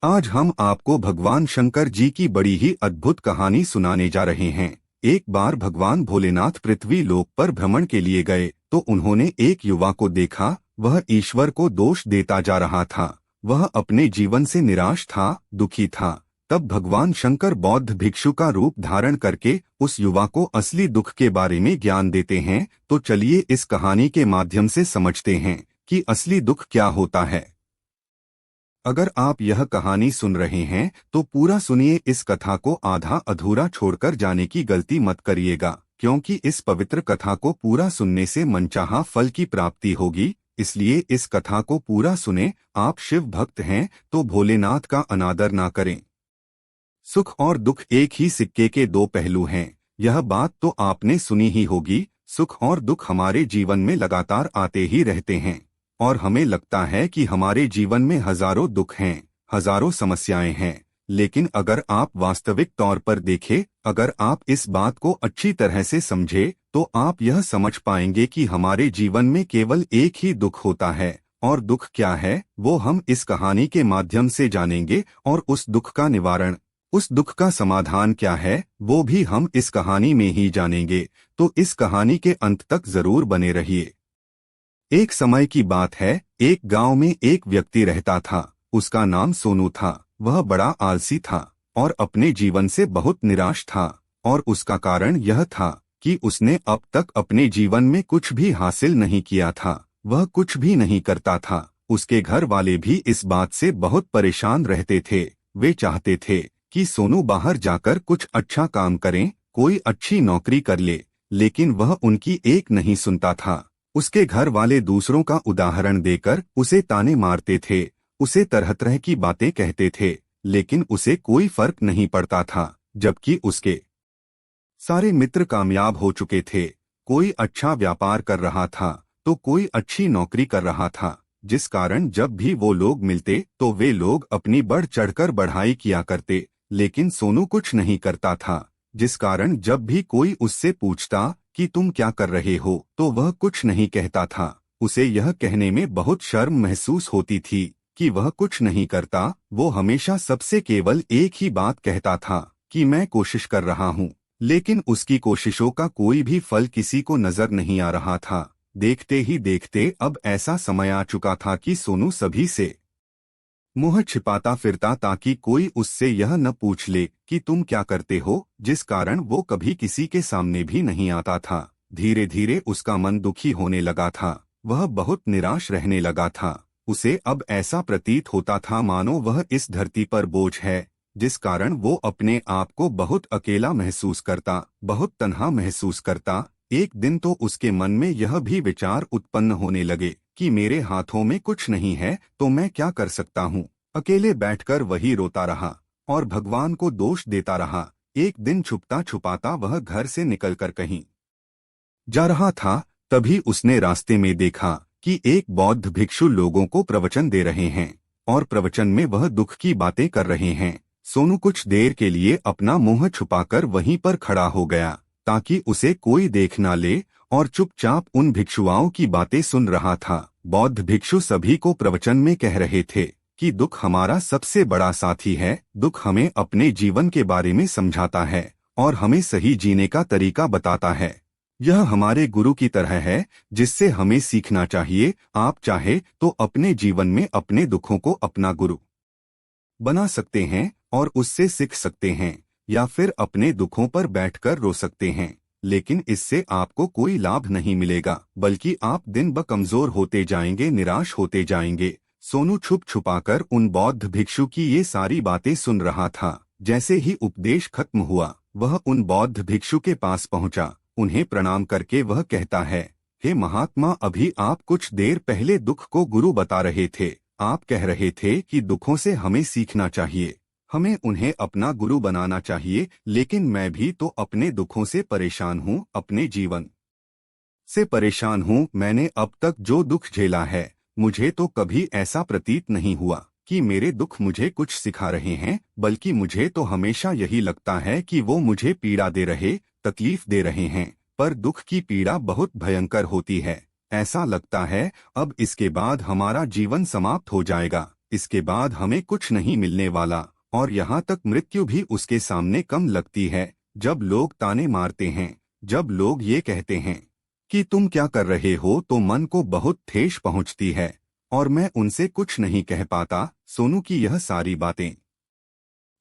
आज हम आपको भगवान शंकर जी की बड़ी ही अद्भुत कहानी सुनाने जा रहे हैं। एक बार भगवान भोलेनाथ पृथ्वी लोक पर भ्रमण के लिए गए तो उन्होंने एक युवा को देखा। वह ईश्वर को दोष देता जा रहा था। वह अपने जीवन से निराश था, दुखी था। तब भगवान शंकर बौद्ध भिक्षु का रूप धारण करके उस युवा को असली दुख के बारे में ज्ञान देते हैं। तो चलिए इस कहानी के माध्यम से समझते हैं कि असली दुख क्या होता है। अगर आप यह कहानी सुन रहे हैं तो पूरा सुनिए। इस कथा को आधा अधूरा छोड़कर जाने की गलती मत करिएगा, क्योंकि इस पवित्र कथा को पूरा सुनने से मनचाहा फल की प्राप्ति होगी। इसलिए इस कथा को पूरा सुने। आप शिव भक्त हैं तो भोलेनाथ का अनादर ना करें। सुख और दुख एक ही सिक्के के दो पहलू हैं। यह बात तो आपने सुनी ही होगी। सुख और दुख हमारे जीवन में लगातार आते ही रहते हैं और हमें लगता है कि हमारे जीवन में हजारों दुख हैं, हजारों समस्याएं हैं। लेकिन अगर आप वास्तविक तौर पर देखें, अगर आप इस बात को अच्छी तरह से समझे, तो आप यह समझ पाएंगे कि हमारे जीवन में केवल एक ही दुख होता है। और दुख क्या है वो हम इस कहानी के माध्यम से जानेंगे, और उस दुख का निवारण, उस दुख का समाधान क्या है वो भी हम इस कहानी में ही जानेंगे। तो इस कहानी के अंत तक जरूर बने रहिए। एक समय की बात है, एक गांव में एक व्यक्ति रहता था। उसका नाम सोनू था। वह बड़ा आलसी था और अपने जीवन से बहुत निराश था। और उसका कारण यह था कि उसने अब तक अपने जीवन में कुछ भी हासिल नहीं किया था। वह कुछ भी नहीं करता था। उसके घर वाले भी इस बात से बहुत परेशान रहते थे। वे चाहते थे कि सोनू बाहर जाकर कुछ अच्छा काम करें, कोई अच्छी नौकरी कर ले, लेकिन वह उनकी एक नहीं सुनता था। उसके घर वाले दूसरों का उदाहरण देकर उसे ताने मारते थे, उसे तरह तरह की बातें कहते थे, लेकिन उसे कोई फर्क नहीं पड़ता था। जबकि उसके सारे मित्र कामयाब हो चुके थे। कोई अच्छा व्यापार कर रहा था तो कोई अच्छी नौकरी कर रहा था, जिस कारण जब भी वो लोग मिलते तो वे लोग अपनी बढ़ चढ़कर बढ़ाई किया करते। लेकिन सोनू कुछ नहीं करता था, जिस कारण जब भी कोई उससे पूछता कि तुम क्या कर रहे हो, तो वह कुछ नहीं कहता था। उसे यह कहने में बहुत शर्म महसूस होती थी कि वह कुछ नहीं करता। वो हमेशा सबसे केवल एक ही बात कहता था कि मैं कोशिश कर रहा हूँ, लेकिन उसकी कोशिशों का कोई भी फल किसी को नजर नहीं आ रहा था। देखते ही देखते अब ऐसा समय आ चुका था कि सोनू सभी से मुंह छिपाता फिरता ताकि कोई उससे यह न पूछ ले कि तुम क्या करते हो, जिस कारण वो कभी किसी के सामने भी नहीं आता था। धीरे धीरे उसका मन दुखी होने लगा था। वह बहुत निराश रहने लगा था। उसे अब ऐसा प्रतीत होता था मानो वह इस धरती पर बोझ है, जिस कारण वो अपने आप को बहुत अकेला महसूस करता, बहुत तन्हा महसूस करता। एक दिन तो उसके मन में यह भी विचार उत्पन्न होने लगे कि मेरे हाथों में कुछ नहीं है तो मैं क्या कर सकता हूँ। अकेले बैठकर वही रोता रहा और भगवान को दोष देता रहा। एक दिन छुपता छुपाता वह घर से निकलकर कहीं जा रहा था। तभी उसने रास्ते में देखा कि एक बौद्ध भिक्षु लोगों को प्रवचन दे रहे हैं और प्रवचन में वह दुख की बातें कर रहे हैं। सोनू कुछ देर के लिए अपना मुंह छुपाकर वहीं पर खड़ा हो गया ताकि उसे कोई देख ना ले, और चुपचाप उन भिक्षुओं की बातें सुन रहा था। बौद्ध भिक्षु सभी को प्रवचन में कह रहे थे कि दुख हमारा सबसे बड़ा साथी है। दुख हमें अपने जीवन के बारे में समझाता है और हमें सही जीने का तरीका बताता है। यह हमारे गुरु की तरह है जिससे हमें सीखना चाहिए। आप चाहे तो अपने जीवन में अपने दुखों को अपना गुरु बना सकते हैं और उससे सीख सकते हैं, या फिर अपने दुखों पर बैठकर रो सकते हैं, लेकिन इससे आपको कोई लाभ नहीं मिलेगा, बल्कि आप दिन ब कमजोर होते जाएंगे, निराश होते जाएंगे। सोनू छुप छुपाकर उन बौद्ध भिक्षु की ये सारी बातें सुन रहा था। जैसे ही उपदेश खत्म हुआ, वह उन बौद्ध भिक्षु के पास पहुंचा। उन्हें प्रणाम करके वह कहता है, हे महात्मा, अभी आप कुछ देर पहले दुख को गुरु बता रहे थे। आप कह रहे थे कि दुखों से हमें सीखना चाहिए, हमें उन्हें अपना गुरु बनाना चाहिए, लेकिन मैं भी तो अपने दुखों से परेशान हूँ, अपने जीवन से परेशान हूँ। मैंने अब तक जो दुख झेला है, मुझे तो कभी ऐसा प्रतीत नहीं हुआ कि मेरे दुख मुझे कुछ सिखा रहे हैं, बल्कि मुझे तो हमेशा यही लगता है कि वो मुझे पीड़ा दे रहे, तकलीफ दे रहे हैं। पर दुख की पीड़ा बहुत भयंकर होती है। ऐसा लगता है अब इसके बाद हमारा जीवन समाप्त हो जाएगा। इसके बाद हमें कुछ नहीं मिलने वाला, और यहाँ तक मृत्यु भी उसके सामने कम लगती है। जब लोग ताने मारते हैं, जब लोग ये कहते हैं कि तुम क्या कर रहे हो, तो मन को बहुत ठेस पहुंचती है, और मैं उनसे कुछ नहीं कह पाता। सोनू की यह सारी बातें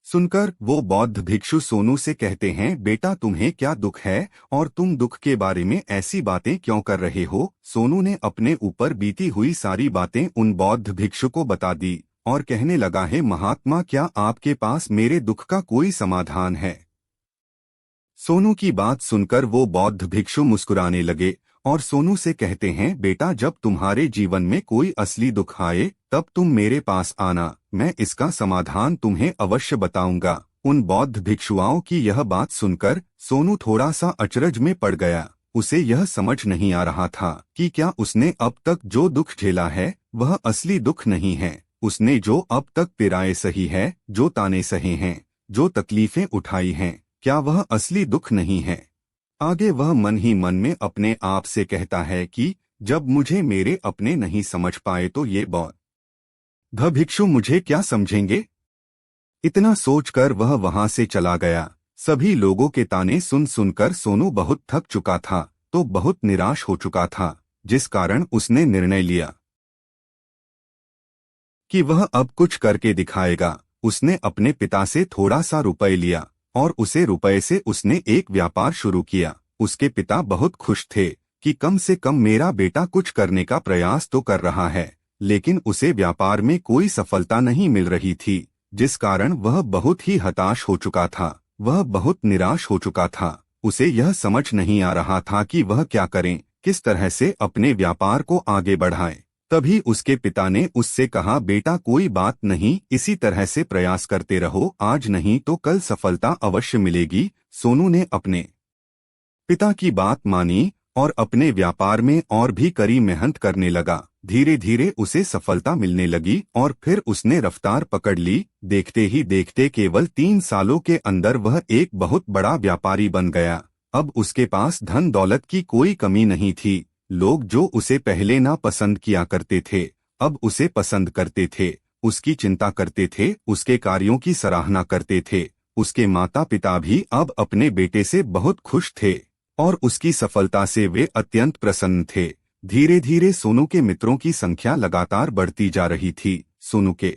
सुनकर वो बौद्ध भिक्षु सोनू से कहते हैं, बेटा तुम्हें क्या दुख है और तुम दुख के बारे में ऐसी बातें क्यों कर रहे हो। सोनू ने अपने ऊपर बीती हुई सारी बातें उन बौद्ध भिक्षु को बता दी और कहने लगा है, महात्मा क्या आपके पास मेरे दुख का कोई समाधान है। सोनू की बात सुनकर वो बौद्ध भिक्षु मुस्कुराने लगे और सोनू से कहते हैं, बेटा जब तुम्हारे जीवन में कोई असली दुख आए तब तुम मेरे पास आना, मैं इसका समाधान तुम्हें अवश्य बताऊंगा। उन बौद्ध भिक्षुओं की यह बात सुनकर सोनू थोड़ा सा अचरज में पड़ गया। उसे यह समझ नहीं आ रहा था कि क्या उसने अब तक जो दुख झेला है वह असली दुख नहीं है। उसने जो अब तक पीड़ाएं सही है, जो ताने सहे हैं, जो तकलीफें उठाई हैं, क्या वह असली दुख नहीं है। आगे वह मन ही मन में अपने आप से कहता है कि जब मुझे मेरे अपने नहीं समझ पाए तो ये बौद्ध भिक्षु मुझे क्या समझेंगे। इतना सोचकर वह वहां से चला गया। सभी लोगों के ताने सुन सुनकर सोनू बहुत थक चुका था, तो बहुत निराश हो चुका था, जिस कारण उसने निर्णय लिया कि वह अब कुछ करके दिखाएगा। उसने अपने पिता से थोड़ा सा रुपए लिया और उसे रुपए से उसने एक व्यापार शुरू किया। उसके पिता बहुत खुश थे कि कम से कम मेरा बेटा कुछ करने का प्रयास तो कर रहा है, लेकिन उसे व्यापार में कोई सफलता नहीं मिल रही थी, जिस कारण वह बहुत ही हताश हो चुका था। वह बहुत निराश हो चुका था। उसे यह समझ नहीं आ रहा था कि वह क्या करें, किस तरह से अपने व्यापार को आगे बढ़ाए। तभी उसके पिता ने उससे कहा, बेटा कोई बात नहीं, इसी तरह से प्रयास करते रहो, आज नहीं तो कल सफलता अवश्य मिलेगी। सोनू ने अपने पिता की बात मानी और अपने व्यापार में और भी कड़ी मेहनत करने लगा। धीरे धीरे उसे सफलता मिलने लगी और फिर उसने रफ्तार पकड़ ली। देखते ही देखते केवल 3 सालों के अंदर वह एक बहुत बड़ा व्यापारी बन गया। अब उसके पास धन दौलत की कोई कमी नहीं थी। लोग जो उसे पहले ना पसंद किया करते थे, अब उसे पसंद करते थे, उसकी चिंता करते थे, उसके कार्यों की सराहना करते थे। उसके माता पिता भी अब अपने बेटे से बहुत खुश थे और उसकी सफलता से वे अत्यंत प्रसन्न थे। धीरे धीरे सोनू के मित्रों की संख्या लगातार बढ़ती जा रही थी। सोनू के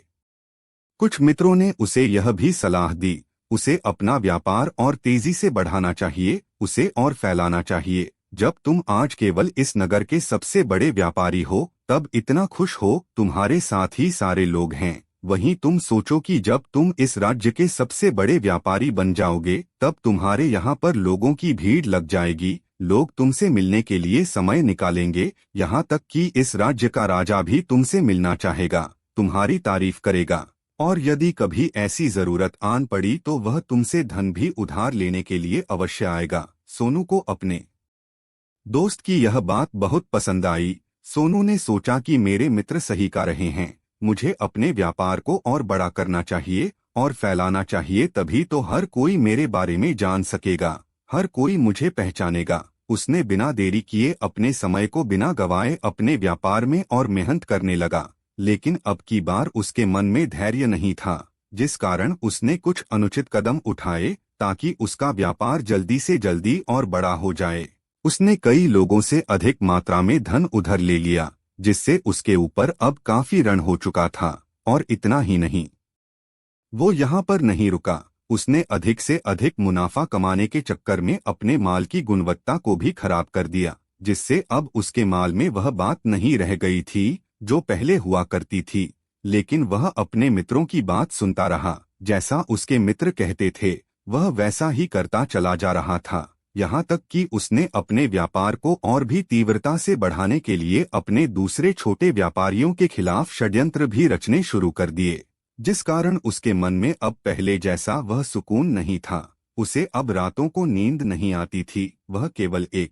कुछ मित्रों ने उसे यह भी सलाह दी, उसे अपना व्यापार और तेजी से बढ़ाना चाहिए, उसे और फैलाना चाहिए। जब तुम आज केवल इस नगर के सबसे बड़े व्यापारी हो तब इतना खुश हो, तुम्हारे साथ ही सारे लोग हैं। वहीं तुम सोचो कि जब तुम इस राज्य के सबसे बड़े व्यापारी बन जाओगे तब तुम्हारे यहाँ पर लोगों की भीड़ लग जाएगी। लोग तुमसे मिलने के लिए समय निकालेंगे, यहाँ तक कि इस राज्य का राजा भी तुमसे मिलना चाहेगा, तुम्हारी तारीफ करेगा, और यदि कभी ऐसी जरूरत आन पड़ी तो वह तुमसे धन भी उधार लेने के लिए अवश्य आएगा। सोनू को अपने दोस्त की यह बात बहुत पसंद आई। सोनू ने सोचा कि मेरे मित्र सही कह रहे हैं, मुझे अपने व्यापार को और बड़ा करना चाहिए और फैलाना चाहिए, तभी तो हर कोई मेरे बारे में जान सकेगा, हर कोई मुझे पहचानेगा। उसने बिना देरी किए अपने समय को बिना गवाए अपने व्यापार में और मेहनत करने लगा। लेकिन अब की बार उसके मन में धैर्य नहीं था, जिस कारण उसने कुछ अनुचित कदम उठाए ताकि उसका व्यापार जल्दी से जल्दी और बड़ा हो जाए। उसने कई लोगों से अधिक मात्रा में धन उधार ले लिया, जिससे उसके ऊपर अब काफी ऋण हो चुका था। और इतना ही नहीं, वो यहाँ पर नहीं रुका, उसने अधिक से अधिक मुनाफा कमाने के चक्कर में अपने माल की गुणवत्ता को भी खराब कर दिया, जिससे अब उसके माल में वह बात नहीं रह गई थी जो पहले हुआ करती थी। लेकिन वह अपने मित्रों की बात सुनता रहा, जैसा उसके मित्र कहते थे वह वैसा ही करता चला जा रहा था। यहाँ तक कि उसने अपने व्यापार को और भी तीव्रता से बढ़ाने के लिए अपने दूसरे छोटे व्यापारियों के खिलाफ षड्यंत्र भी रचने शुरू कर दिए, जिस कारण उसके मन में अब पहले जैसा वह सुकून नहीं था। उसे अब रातों को नींद नहीं आती थी, वह केवल एक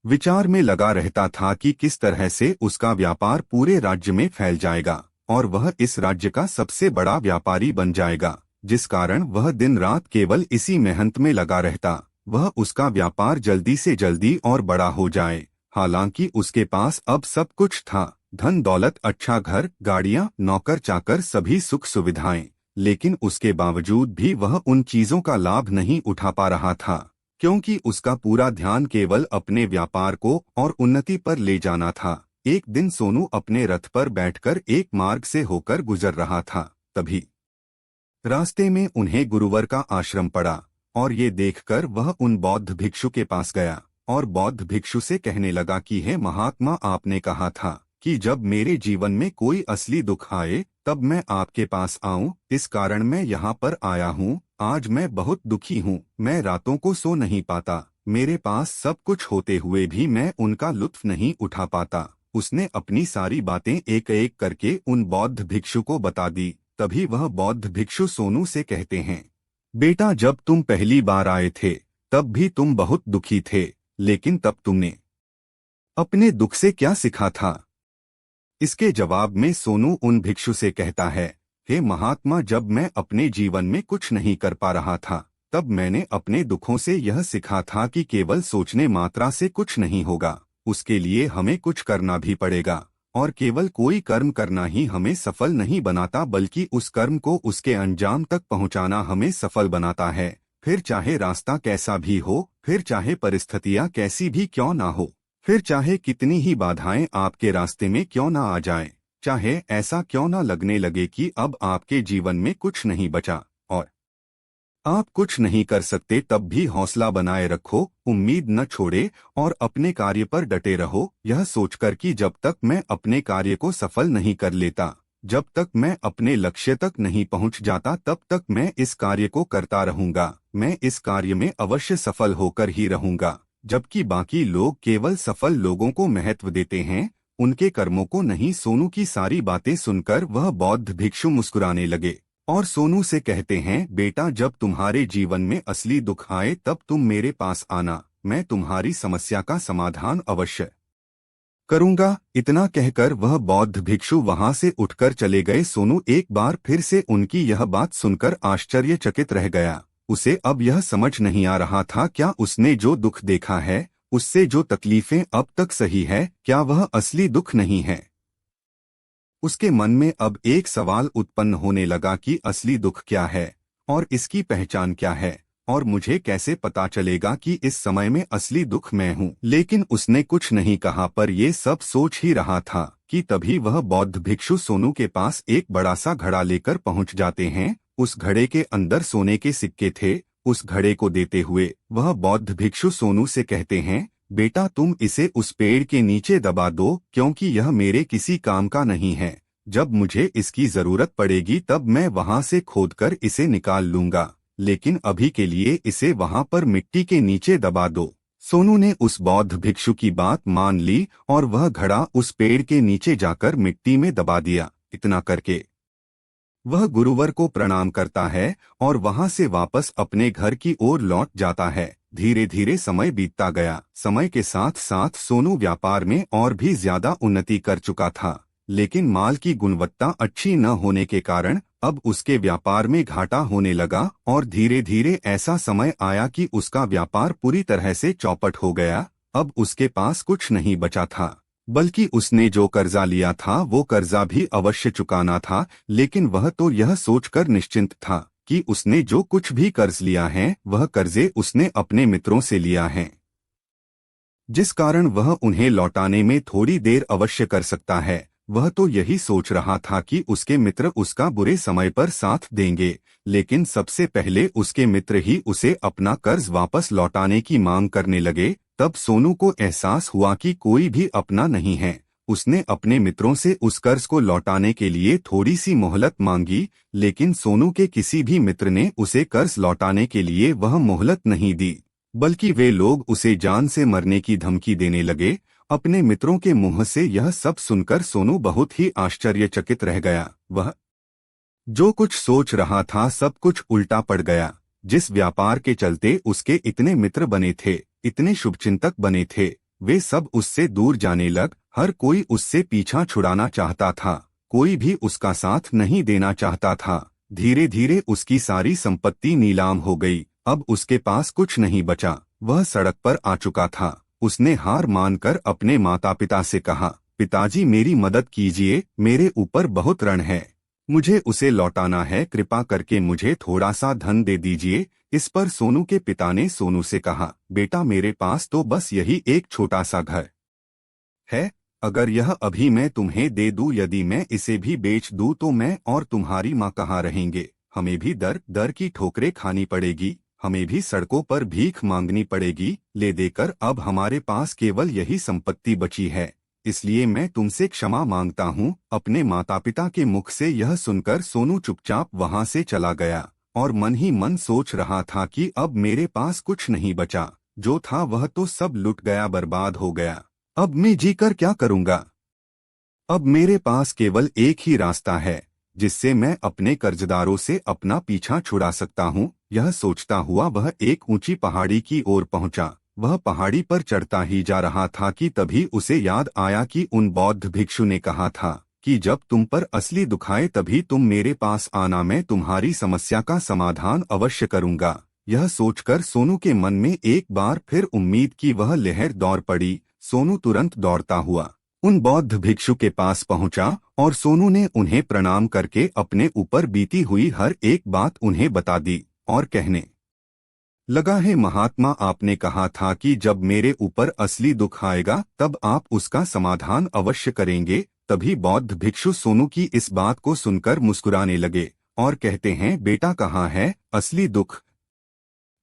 विचार में लगा रहता था कि किस तरह से उसका व्यापार पूरे राज्य में फैल जाएगा और वह इस राज्य का सबसे बड़ा व्यापारी बन जाएगा, जिस कारण वह दिन रात केवल इसी मेहनत में लगा रहता, वह उसका व्यापार जल्दी से जल्दी और बड़ा हो जाए। हालांकि उसके पास अब सब कुछ था, धन दौलत, अच्छा घर, गाड़ियां, नौकर चाकर, सभी सुख सुविधाएं, लेकिन उसके बावजूद भी वह उन चीजों का लाभ नहीं उठा पा रहा था, क्योंकि उसका पूरा ध्यान केवल अपने व्यापार को और उन्नति पर ले जाना था। एक दिन सोनू अपने रथ पर बैठकर एक मार्ग से होकर गुजर रहा था। तभी रास्ते में उन्हें गुरुवर का आश्रम पड़ा और ये देखकर वह उन बौद्ध भिक्षु के पास गया और बौद्ध भिक्षु से कहने लगा कि हे महात्मा, आपने कहा था कि जब मेरे जीवन में कोई असली दुख आए तब मैं आपके पास आऊं, इस कारण मैं यहाँ पर आया हूँ। आज मैं बहुत दुखी हूँ, मैं रातों को सो नहीं पाता, मेरे पास सब कुछ होते हुए भी मैं उनका लुत्फ नहीं उठा पाता। उसने अपनी सारी बातें एक एक करके उन बौद्ध भिक्षु को बता दी। तभी वह बौद्ध भिक्षु सोनू से कहते हैं, बेटा, जब तुम पहली बार आए थे तब भी तुम बहुत दुखी थे, लेकिन तब तुमने अपने दुख से क्या सीखा था? इसके जवाब में सोनू उन भिक्षु से कहता है, हे महात्मा, जब मैं अपने जीवन में कुछ नहीं कर पा रहा था तब मैंने अपने दुखों से यह सीखा था कि केवल सोचने मात्रा से कुछ नहीं होगा, उसके लिए हमें कुछ करना भी पड़ेगा। और केवल कोई कर्म करना ही हमें सफल नहीं बनाता, बल्कि उस कर्म को उसके अंजाम तक पहुंचाना हमें सफल बनाता है। फिर चाहे रास्ता कैसा भी हो, फिर चाहे परिस्थितियां कैसी भी क्यों ना हो, फिर चाहे कितनी ही बाधाएं आपके रास्ते में क्यों ना आ जाएं, चाहे ऐसा क्यों ना लगने लगे कि अब आपके जीवन में कुछ नहीं बचा और आप कुछ नहीं कर सकते, तब भी हौसला बनाए रखो, उम्मीद न छोड़े और अपने कार्य पर डटे रहो, यह सोचकर कि जब तक मैं अपने कार्य को सफल नहीं कर लेता, जब तक मैं अपने लक्ष्य तक नहीं पहुंच जाता, तब तक मैं इस कार्य को करता रहूंगा, मैं इस कार्य में अवश्य सफल होकर ही रहूंगा। जबकि बाकी लोग केवल सफल लोगों को महत्व देते हैं, उनके कर्मों को नहीं। सोनू की सारी बातें सुनकर वह बौद्ध भिक्षु मुस्कुराने लगे और सोनू से कहते हैं, बेटा, जब तुम्हारे जीवन में असली दुख आए तब तुम मेरे पास आना, मैं तुम्हारी समस्या का समाधान अवश्य करूंगा। इतना कहकर वह बौद्ध भिक्षु वहां से उठकर चले गए। सोनू एक बार फिर से उनकी यह बात सुनकर आश्चर्यचकित रह गया। उसे अब यह समझ नहीं आ रहा था, क्या उसने जो दुख देखा है, उससे जो तकलीफें अब तक सही है, क्या वह असली दुख नहीं है? उसके मन में अब एक सवाल उत्पन्न होने लगा कि असली दुख क्या है और इसकी पहचान क्या है, और मुझे कैसे पता चलेगा कि इस समय में असली दुख मैं हूँ। लेकिन उसने कुछ नहीं कहा, पर ये सब सोच ही रहा था कि तभी वह बौद्ध भिक्षु सोनू के पास एक बड़ा सा घड़ा लेकर पहुँच जाते हैं। उस घड़े के अंदर सोने के सिक्के थे। उस घड़े को देते हुए वह बौद्ध भिक्षु सोनू से कहते हैं, बेटा, तुम इसे उस पेड़ के नीचे दबा दो, क्योंकि यह मेरे किसी काम का नहीं है। जब मुझे इसकी जरूरत पड़ेगी तब मैं वहां से खोदकर इसे निकाल लूंगा, लेकिन अभी के लिए इसे वहां पर मिट्टी के नीचे दबा दो। सोनू ने उस बौद्ध भिक्षु की बात मान ली और वह घड़ा उस पेड़ के नीचे जाकर मिट्टी में दबा दिया। इतना करके वह गुरुवर को प्रणाम करता है और वहां से वापस अपने घर की ओर लौट जाता है। धीरे धीरे समय बीतता गया। समय के साथ साथ सोनू व्यापार में और भी ज्यादा उन्नति कर चुका था, लेकिन माल की गुणवत्ता अच्छी न होने के कारण अब उसके व्यापार में घाटा होने लगा और धीरे धीरे ऐसा समय आया कि उसका व्यापार पूरी तरह से चौपट हो गया। अब उसके पास कुछ नहीं बचा था, बल्कि उसने जो कर्जा लिया था वो कर्जा भी अवश्य चुकाना था। लेकिन वह तो यह सोचकर निश्चिंत था कि उसने जो कुछ भी कर्ज लिया है वह कर्जे उसने अपने मित्रों से लिया है, जिस कारण वह उन्हें लौटाने में थोड़ी देर अवश्य कर सकता है। वह तो यही सोच रहा था कि उसके मित्र उसका बुरे समय पर साथ देंगे, लेकिन सबसे पहले उसके मित्र ही उसे अपना कर्ज वापस लौटाने की मांग करने लगे। तब सोनू को एहसास हुआ कि कोई भी अपना नहीं है। उसने अपने मित्रों से उस कर्ज को लौटाने के लिए थोड़ी सी मोहलत मांगी, लेकिन सोनू के किसी भी मित्र ने उसे कर्ज लौटाने के लिए वह मोहलत नहीं दी, बल्कि वे लोग उसे जान से मरने की धमकी देने लगे। अपने मित्रों के मुंह से यह सब सुनकर सोनू बहुत ही आश्चर्यचकित रह गया। वह जो कुछ सोच रहा था सब कुछ उल्टा पड़ गया। जिस व्यापार के चलते उसके इतने मित्र बने थे, इतने शुभचिंतक बने थे, वे सब उससे दूर जाने लग। हर कोई उससे पीछा छुड़ाना चाहता था, कोई भी उसका साथ नहीं देना चाहता था। धीरे धीरे उसकी सारी संपत्ति नीलाम हो गई। अब उसके पास कुछ नहीं बचा। वह सड़क पर आ चुका था। उसने हार मानकर अपने माता पिता से कहा, पिताजी मेरी मदद कीजिए, मेरे ऊपर बहुत ऋण है, मुझे उसे लौटाना है, कृपा करके मुझे थोड़ा सा धन दे दीजिए। इस पर सोनू के पिता ने सोनू से कहा, बेटा मेरे पास तो बस यही एक छोटा सा घर है, अगर यह अभी मैं तुम्हें दे दूं, यदि मैं इसे भी बेच दूं तो मैं और तुम्हारी माँ कहाँ रहेंगे, हमें भी दर दर की ठोकरें खानी पड़ेगी, हमें भी सड़कों पर भीख मांगनी पड़ेगी, ले देकर अब हमारे पास केवल यही संपत्ति बची है, इसलिए मैं तुमसे क्षमा मांगता हूँ। अपने माता पिता के मुख से यह सुनकर सोनू चुपचाप वहाँ से चला गया और मन ही मन सोच रहा था कि अब मेरे पास कुछ नहीं बचा, जो था वह तो सब लुट गया, बर्बाद हो गया, अब मैं जीकर क्या करूँगा। अब मेरे पास केवल एक ही रास्ता है जिससे मैं अपने कर्जदारों से अपना पीछा छुड़ा सकता हूँ। यह सोचता हुआ वह एक ऊंची पहाड़ी की ओर पहुंचा। वह पहाड़ी पर चढ़ता ही जा रहा था कि तभी उसे याद आया कि उन बौद्ध भिक्षु ने कहा था कि जब तुम पर असली दुख आए तभी तुम मेरे पास आना, मैं तुम्हारी समस्या का समाधान अवश्य करूंगा। यह सोचकर सोनू के मन में एक बार फिर उम्मीद की वह लहर दौड़ पड़ी। सोनू तुरंत दौड़ता हुआ उन बौद्ध भिक्षु के पास पहुंचा और सोनू ने उन्हें प्रणाम करके अपने ऊपर बीती हुई हर एक बात उन्हें बता दी और कहने लगा, है महात्मा, आपने कहा था कि जब मेरे ऊपर असली दुख आएगा तब आप उसका समाधान अवश्य करेंगे। तभी बौद्ध भिक्षु सोनू की इस बात को सुनकर मुस्कुराने लगे और कहते हैं, बेटा कहाँ है असली दुख?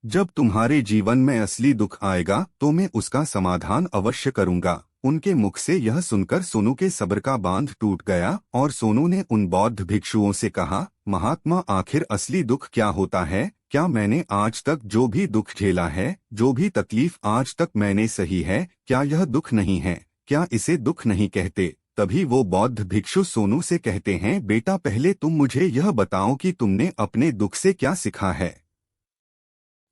जब तुम्हारे जीवन में असली दुख आएगा तो मैं उसका समाधान अवश्य करूंगा। उनके मुख से यह सुनकर सोनू के सब्र का बांध टूट गया और सोनू ने उन बौद्ध भिक्षुओं से कहा, महात्मा आखिर असली दुख क्या होता है? क्या मैंने आज तक जो भी दुख झेला है, जो भी तकलीफ आज तक मैंने सही है, क्या यह दुख नहीं है? क्या इसे दुख नहीं कहते? तभी वो बौद्ध भिक्षु सोनू से कहते हैं, बेटा पहले तुम मुझे यह बताओ कि तुमने अपने दुख से क्या सीखा है।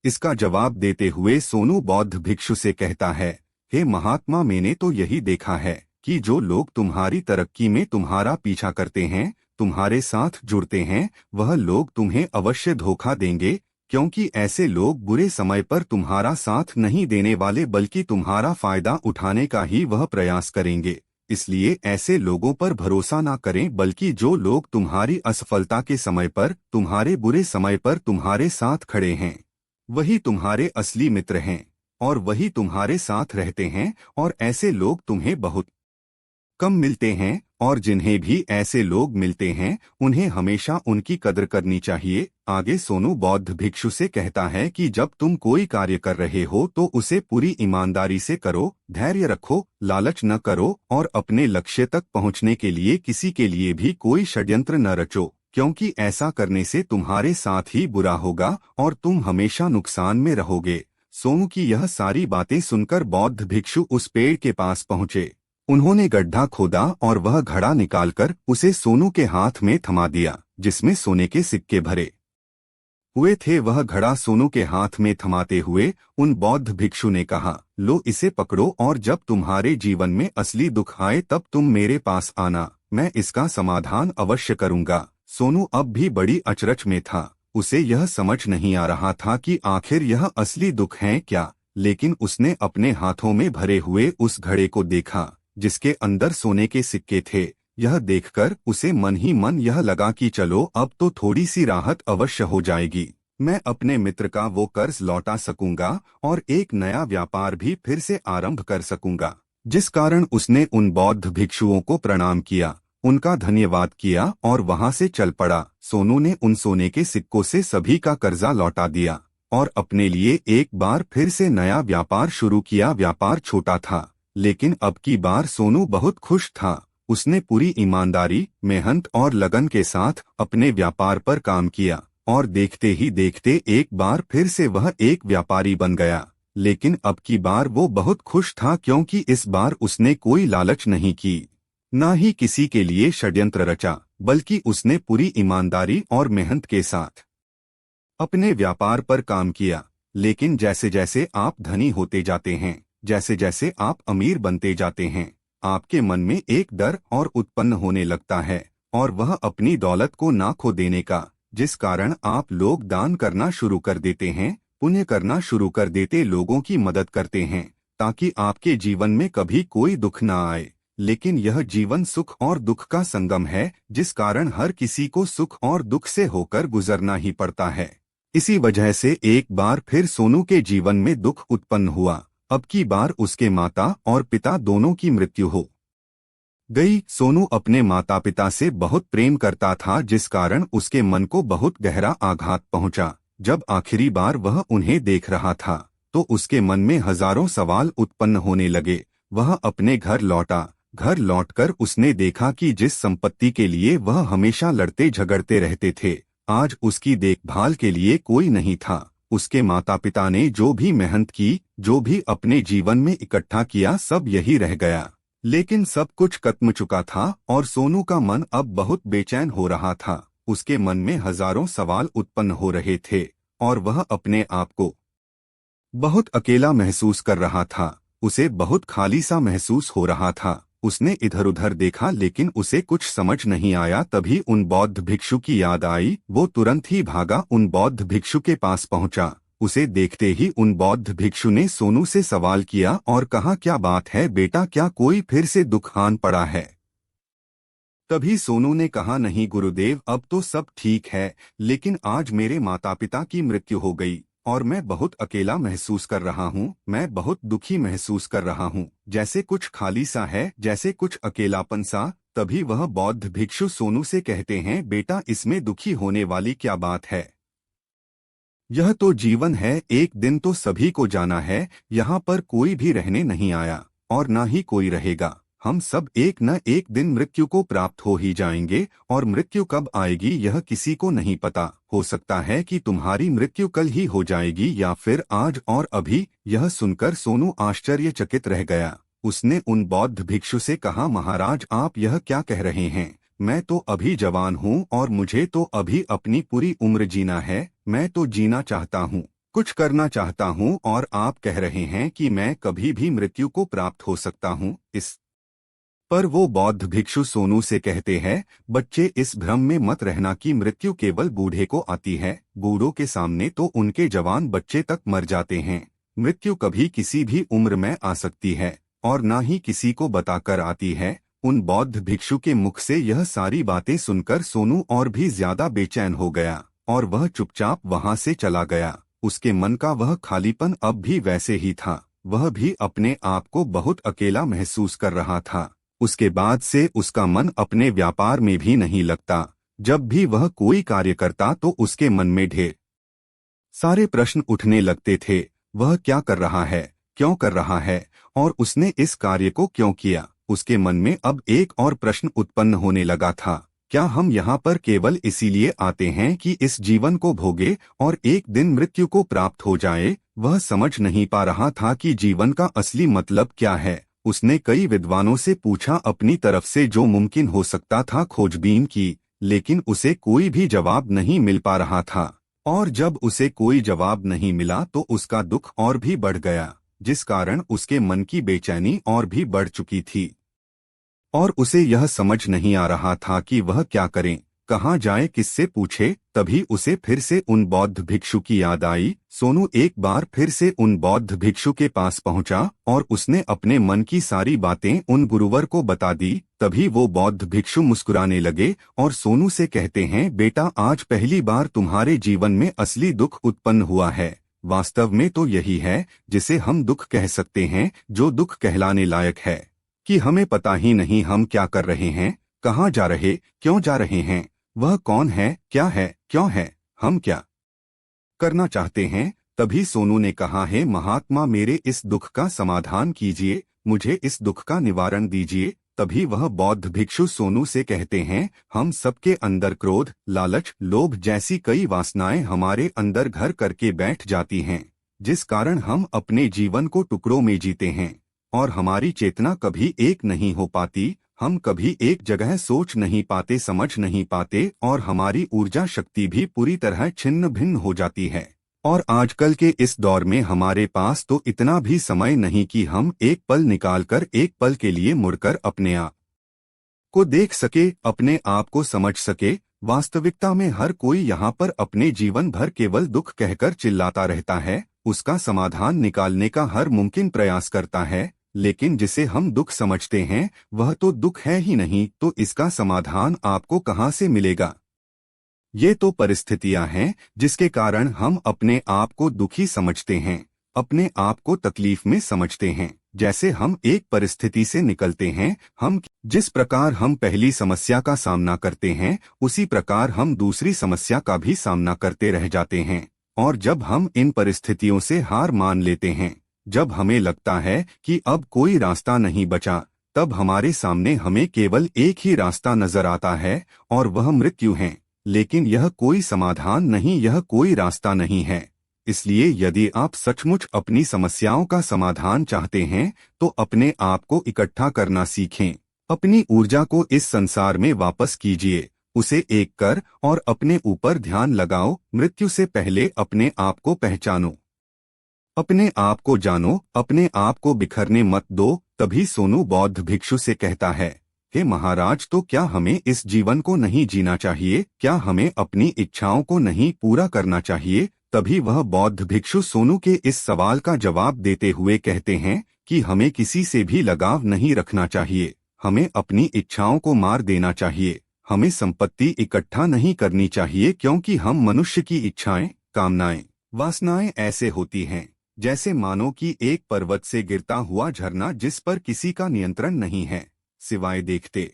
इसका जवाब देते हुए सोनू बौद्ध भिक्षु से कहता है, हे महात्मा, मैंने तो यही देखा है कि जो लोग तुम्हारी तरक्की में तुम्हारा पीछा करते हैं, तुम्हारे साथ जुड़ते हैं, वह लोग तुम्हें अवश्य धोखा देंगे, क्योंकि ऐसे लोग बुरे समय पर तुम्हारा साथ नहीं देने वाले बल्कि तुम्हारा फायदा उठाने का ही वह प्रयास करेंगे। इसलिए ऐसे लोगों पर भरोसा ना करें, बल्कि जो लोग तुम्हारी असफलता के समय पर, तुम्हारे बुरे समय पर तुम्हारे साथ खड़े हैं, वही तुम्हारे असली मित्र हैं और वही तुम्हारे साथ रहते हैं। और ऐसे लोग तुम्हें बहुत कम मिलते हैं और जिन्हें भी ऐसे लोग मिलते हैं उन्हें हमेशा उनकी कदर करनी चाहिए। आगे सोनू बौद्ध भिक्षु से कहता है कि जब तुम कोई कार्य कर रहे हो तो उसे पूरी ईमानदारी से करो, धैर्य रखो, लालच न करो और अपने लक्ष्य तक पहुंचने के लिए किसी के लिए भी कोई षड्यंत्र न रचो, क्योंकि ऐसा करने से तुम्हारे साथ ही बुरा होगा और तुम हमेशा नुकसान में रहोगे। सोनू की यह सारी बातें सुनकर बौद्ध भिक्षु उस पेड़ के पास पहुंचे। उन्होंने गड्ढा खोदा और वह घड़ा निकालकर उसे सोनू के हाथ में थमा दिया, जिसमें सोने के सिक्के भरे हुए थे। वह घड़ा सोनू के हाथ में थमाते हुए उन बौद्ध भिक्षु ने कहा, लो इसे पकड़ो और जब तुम्हारे जीवन में असली दुख आए तब तुम मेरे पास आना, मैं इसका समाधान अवश्य करूंगा। सोनू अब भी बड़ी अचरज में था। उसे यह समझ नहीं आ रहा था कि आखिर यह असली दुख है क्या, लेकिन उसने अपने हाथों में भरे हुए उस घड़े को देखा जिसके अंदर सोने के सिक्के थे। यह देखकर उसे मन ही मन यह लगा कि चलो अब तो थोड़ी सी राहत अवश्य हो जाएगी, मैं अपने मित्र का वो कर्ज लौटा सकूंगा और एक नया व्यापार भी फिर से आरंभ कर सकूंगा। जिस कारण उसने उन बौद्ध भिक्षुओं को प्रणाम किया, उनका धन्यवाद किया और वहां से चल पड़ा। सोनू ने उन सोने के सिक्कों से सभी का कर्जा लौटा दिया और अपने लिए एक बार फिर से नया व्यापार शुरू किया। व्यापार छोटा था, लेकिन अब की बार सोनू बहुत खुश था। उसने पूरी ईमानदारी, मेहनत और लगन के साथ अपने व्यापार पर काम किया और देखते ही देखते एक बार फिर से वह एक व्यापारी बन गया। लेकिन अब की बार वो बहुत खुश था, क्योंकि इस बार उसने कोई लालच नहीं की, न ही किसी के लिए षड्यंत्र रचा, बल्कि उसने पूरी ईमानदारी और मेहनत के साथ अपने व्यापार पर काम किया। लेकिन जैसे जैसे आप धनी होते जाते हैं, जैसे जैसे आप अमीर बनते जाते हैं, आपके मन में एक डर और उत्पन्न होने लगता है और वह अपनी दौलत को ना खो देने का, जिस कारण आप लोग दान करना शुरू कर देते हैं, पुण्य करना शुरू कर देते, लोगों की मदद करते हैं ताकि आपके जीवन में कभी कोई दुख ना आए। लेकिन यह जीवन सुख और दुख का संगम है, जिस कारण हर किसी को सुख और दुख से होकर गुजरना ही पड़ता है। इसी वजह से एक बार फिर सोनू के जीवन में दुख उत्पन्न हुआ। अब की बार उसके माता और पिता दोनों की मृत्यु हो गई। सोनू अपने माता पिता से बहुत प्रेम करता था, जिस कारण उसके मन को बहुत गहरा आघात पहुंचा। जब आखिरी बार वह उन्हें देख रहा था तो उसके मन में हजारों सवाल उत्पन्न होने लगे। वह अपने घर लौटा। घर लौटकर उसने देखा कि जिस संपत्ति के लिए वह हमेशा लड़ते झगड़ते रहते थे, आज उसकी देखभाल के लिए कोई नहीं था। उसके माता पिता ने जो भी मेहनत की, जो भी अपने जीवन में इकट्ठा किया, सब यही रह गया। लेकिन सब कुछ खत्म चुका था और सोनू का मन अब बहुत बेचैन हो रहा था। उसके मन में हजारों सवाल उत्पन्न हो रहे थे और वह अपने आप को बहुत अकेला महसूस कर रहा था। उसे बहुत खाली सा महसूस हो रहा था। उसने इधर उधर देखा लेकिन उसे कुछ समझ नहीं आया। तभी उन बौद्ध भिक्षु की याद आई। वो तुरंत ही भागा, उन बौद्ध भिक्षु के पास पहुंचा। उसे देखते ही उन बौद्ध भिक्षु ने सोनू से सवाल किया और कहा, क्या बात है बेटा, क्या कोई फिर से दुख आन पड़ा है? तभी सोनू ने कहा, नहीं गुरुदेव, अब तो सब ठीक है, लेकिन आज मेरे माता पिता की मृत्यु हो गई और मैं बहुत अकेला महसूस कर रहा हूँ। मैं बहुत दुखी महसूस कर रहा हूँ, जैसे कुछ खाली सा है, जैसे कुछ अकेलापन सा। तभी वह बौद्ध भिक्षु सोनू से कहते हैं, बेटा इसमें दुखी होने वाली क्या बात है? यह तो जीवन है, एक दिन तो सभी को जाना है। यहाँ पर कोई भी रहने नहीं आया और ना ही कोई रहेगा। हम सब एक न एक दिन मृत्यु को प्राप्त हो ही जाएंगे और मृत्यु कब आएगी यह किसी को नहीं पता। हो सकता है कि तुम्हारी मृत्यु कल ही हो जाएगी या फिर आज और अभी। यह सुनकर सोनू आश्चर्यचकित रह गया। उसने उन बौद्ध भिक्षु से कहा, महाराज आप यह क्या कह रहे हैं? मैं तो अभी जवान हूँ और मुझे तो अभी अपनी पूरी उम्र जीना है। मैं तो जीना चाहता हूँ, कुछ करना चाहता हूँ, और आप कह रहे हैं कि मैं कभी भी मृत्यु को प्राप्त हो सकता हूँ। इस पर वो बौद्ध भिक्षु सोनू से कहते हैं, बच्चे इस भ्रम में मत रहना कि मृत्यु केवल बूढ़े को आती है। बूढ़ों के सामने तो उनके जवान बच्चे तक मर जाते हैं। मृत्यु कभी किसी भी उम्र में आ सकती है और ना ही किसी को बताकर आती है। उन बौद्ध भिक्षु के मुख से यह सारी बातें सुनकर सोनू और भी ज्यादा बेचैन हो गया और वह चुपचाप वहां से चला गया। उसके मन का वह खालीपन अब भी वैसे ही था। वह भी अपने आप को बहुत अकेला महसूस कर रहा था। उसके बाद से उसका मन अपने व्यापार में भी नहीं लगता। जब भी वह कोई कार्य करता तो उसके मन में ढेर सारे प्रश्न उठने लगते थे। वह क्या कर रहा है, क्यों कर रहा है और उसने इस कार्य को क्यों किया? उसके मन में अब एक और प्रश्न उत्पन्न होने लगा था, क्या हम यहाँ पर केवल इसीलिए आते हैं कि इस जीवन को भोगे और एक दिन मृत्यु को प्राप्त हो जाए? वह समझ नहीं पा रहा था कि जीवन का असली मतलब क्या है। उसने कई विद्वानों से पूछा, अपनी तरफ से जो मुमकिन हो सकता था खोजबीन की, लेकिन उसे कोई भी जवाब नहीं मिल पा रहा था। और जब उसे कोई जवाब नहीं मिला तो उसका दुख और भी बढ़ गया, जिस कारण उसके मन की बेचैनी और भी बढ़ चुकी थी और उसे यह समझ नहीं आ रहा था कि वह क्या करे, कहाँ जाए, किससे पूछे। तभी उसे फिर से उन बौद्ध भिक्षु की याद आई। सोनू एक बार फिर से उन बौद्ध भिक्षु के पास पहुंचा और उसने अपने मन की सारी बातें उन गुरुवर को बता दी। तभी वो बौद्ध भिक्षु मुस्कुराने लगे और सोनू से कहते हैं, बेटा आज पहली बार तुम्हारे जीवन में असली दुख उत्पन्न हुआ है। वास्तव में तो यही है जिसे हम दुख कह सकते हैं, जो दुख कहलाने लायक है कि हमें पता ही नहीं हम क्या कर रहे हैं, कहाँ जा रहे, क्यों जा रहे हैं, वह कौन है, क्या है, क्यों है, हम क्या करना चाहते हैं। तभी सोनू ने कहा, है महात्मा मेरे इस दुख का समाधान कीजिए, मुझे इस दुख का निवारण दीजिए। तभी वह बौद्ध भिक्षु सोनू से कहते हैं, हम सबके अंदर क्रोध, लालच, लोभ जैसी कई वासनाएं हमारे अंदर घर करके बैठ जाती हैं, जिस कारण हम अपने जीवन को टुकड़ों में जीते हैं और हमारी चेतना कभी एक नहीं हो पाती। हम कभी एक जगह सोच नहीं पाते, समझ नहीं पाते और हमारी ऊर्जा शक्ति भी पूरी तरह छिन्न भिन्न हो जाती है। और आजकल के इस दौर में हमारे पास तो इतना भी समय नहीं कि हम एक पल निकालकर एक पल के लिए मुड़कर अपने आप को देख सके, अपने आप को समझ सके। वास्तविकता में हर कोई यहाँ पर अपने जीवन भर केवल दुख कहकर चिल्लाता रहता है, उसका समाधान निकालने का हर मुमकिन प्रयास करता है, लेकिन जिसे हम दुख समझते हैं वह तो दुख है ही नहीं, तो इसका समाधान आपको कहाँ से मिलेगा? ये तो परिस्थितियां हैं जिसके कारण हम अपने आप को दुखी समझते हैं, अपने आप को तकलीफ में समझते हैं। जैसे हम एक परिस्थिति से निकलते हैं, हम जिस प्रकार हम पहली समस्या का सामना करते हैं उसी प्रकार हम दूसरी समस्या का भी सामना करते रह जाते हैं। और जब हम इन परिस्थितियों से हार मान लेते हैं, जब हमें लगता है कि अब कोई रास्ता नहीं बचा, तब हमारे सामने हमें केवल एक ही रास्ता नजर आता है और वह मृत्यु है। लेकिन यह कोई समाधान नहीं, यह कोई रास्ता नहीं है। इसलिए यदि आप सचमुच अपनी समस्याओं का समाधान चाहते हैं तो अपने आप को इकट्ठा करना सीखें, अपनी ऊर्जा को इस संसार में वापस कीजिए, उसे एक कर और अपने ऊपर ध्यान लगाओ। मृत्यु से पहले अपने आप को पहचानो, अपने आप को जानो, अपने आप को बिखरने मत दो। तभी सोनू बौद्ध भिक्षु से कहता है, हे महाराज, तो क्या हमें इस जीवन को नहीं जीना चाहिए? क्या हमें अपनी इच्छाओं को नहीं पूरा करना चाहिए? तभी वह बौद्ध भिक्षु सोनू के इस सवाल का जवाब देते हुए कहते हैं कि हमें किसी से भी लगाव नहीं रखना चाहिए, हमें अपनी इच्छाओं को मार देना चाहिए, हमें संपत्ति इकट्ठा नहीं करनी चाहिए, क्योंकि हम मनुष्य की इच्छाएं, कामनाएं, वासनाएं ऐसे होती हैं जैसे मानो कि एक पर्वत से गिरता हुआ झरना जिस पर किसी का नियंत्रण नहीं है सिवाय देखते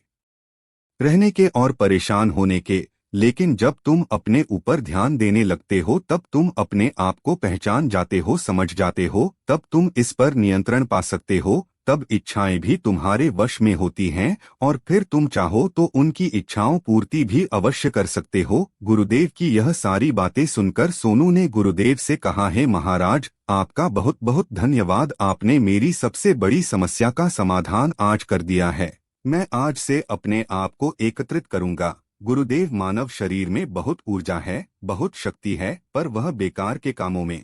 रहने के और परेशान होने के। लेकिन जब तुम अपने ऊपर ध्यान देने लगते हो तब तुम अपने आप को पहचान जाते हो, समझ जाते हो, तब तुम इस पर नियंत्रण पा सकते हो। तब इच्छाएं भी तुम्हारे वश में होती हैं और फिर तुम चाहो तो उनकी इच्छाओं पूर्ति भी अवश्य कर सकते हो। गुरुदेव की यह सारी बातें सुनकर सोनू ने गुरुदेव से कहा, है महाराज, आपका बहुत बहुत धन्यवाद, आपने मेरी सबसे बड़ी समस्या का समाधान आज कर दिया है। मैं आज से अपने आप को एकत्रित करूंगा। गुरुदेव, मानव शरीर में बहुत ऊर्जा है, बहुत शक्ति है, पर वह बेकार के कामों में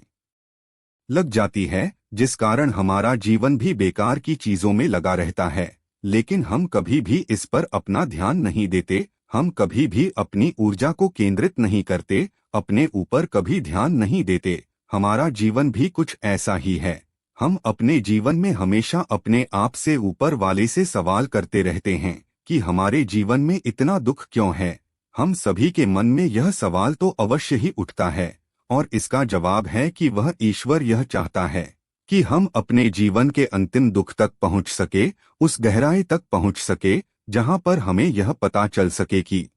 लग जाती है, जिस कारण हमारा जीवन भी बेकार की चीजों में लगा रहता है। लेकिन हम कभी भी इस पर अपना ध्यान नहीं देते, हम कभी भी अपनी ऊर्जा को केंद्रित नहीं करते, अपने ऊपर कभी ध्यान नहीं देते। हमारा जीवन भी कुछ ऐसा ही है। हम अपने जीवन में हमेशा अपने आप से ऊपर वाले से सवाल करते रहते हैं कि हमारे जीवन में इतना दुख क्यों है। हम सभी के मन में यह सवाल तो अवश्य ही उठता है और इसका जवाब है कि वह ईश्वर यह चाहता है कि हम अपने जीवन के अंतिम दुख तक पहुंच सके, उस गहराई तक पहुंच सके जहां पर हमें यह पता चल सके कि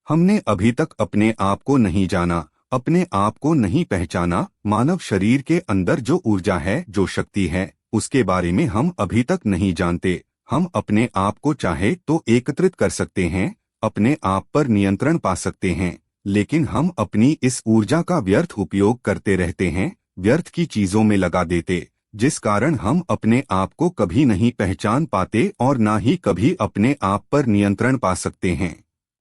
हमने अभी तक अपने आप को नहीं जाना, अपने आप को नहीं पहचाना। मानव शरीर के अंदर जो ऊर्जा है, जो शक्ति है, उसके बारे में हम अभी तक नहीं जानते। हम अपने आप को चाहे तो एकत्रित कर सकते हैं, अपने आप पर नियंत्रण पा सकते हैं, लेकिन हम अपनी इस ऊर्जा का व्यर्थ उपयोग करते रहते हैं, व्यर्थ की चीजों में लगा देते, जिस कारण हम अपने आप को कभी नहीं पहचान पाते और ना ही कभी अपने आप पर नियंत्रण पा सकते हैं।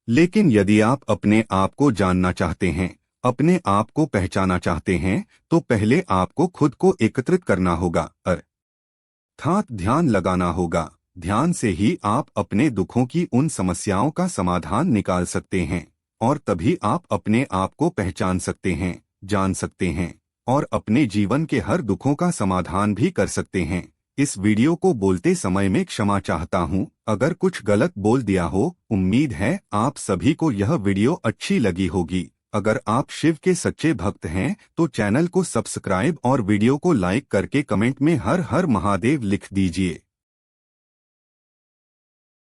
लेकिन यदि आप अपने आप को जानना चाहते हैं, अपने आप को पहचाना चाहते हैं, तो पहले आपको खुद को एकत्रित करना होगा, अर्थात ध्यान लगाना होगा। ध्यान से ही आप अपने दुखों की उन समस्याओं का समाधान निकाल सकते हैं और तभी आप अपने आप को पहचान सकते हैं, जान सकते हैं और अपने जीवन के हर दुखों का समाधान भी कर सकते हैं। इस वीडियो को बोलते समय में क्षमा चाहता हूं, अगर कुछ गलत बोल दिया हो। उम्मीद है आप सभी को यह वीडियो अच्छी लगी होगी। अगर आप शिव के सच्चे भक्त हैं तो चैनल को सब्सक्राइब और वीडियो को लाइक करके कमेंट में हर हर महादेव लिख दीजिए।